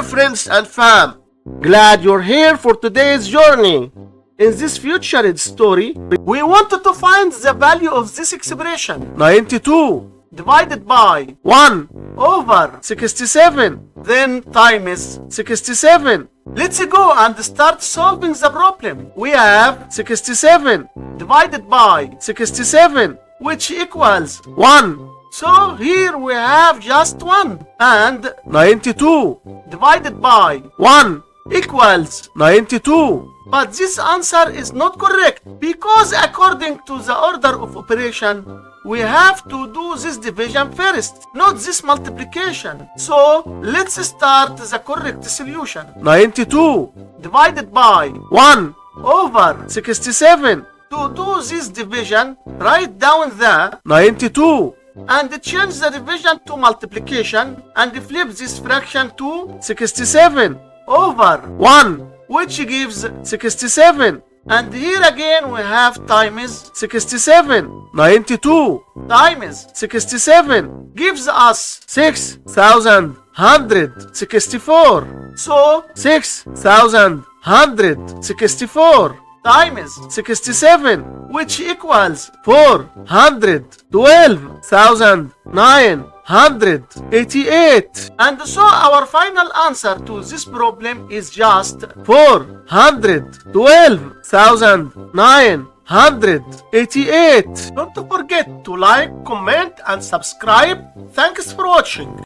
friends and fam, glad you're here for today's journey. In this futured story, we wanted to find the value of this expression 92 divided by 1 over 67, then times 67. Let's go and start solving the problem. We have 67 divided by 67, which equals 1. So here we have just 1, and 92 divided by 1 equals 92. But this answer is not correct because according to the order of operation, we have to do this division first, not this multiplication. So let's start the correct solution. 92 divided by 1 over 67. To do this division, write down the 92 and change the division to multiplication and flip this fraction to 67 over 1, which gives 67. And here again we have times 67. 92 times 67 gives us 6,164. So 6,164 times 67, which equals 412,988. And so our final answer to this problem is just 412,988. Don't forget to like, comment and subscribe. Thanks for watching.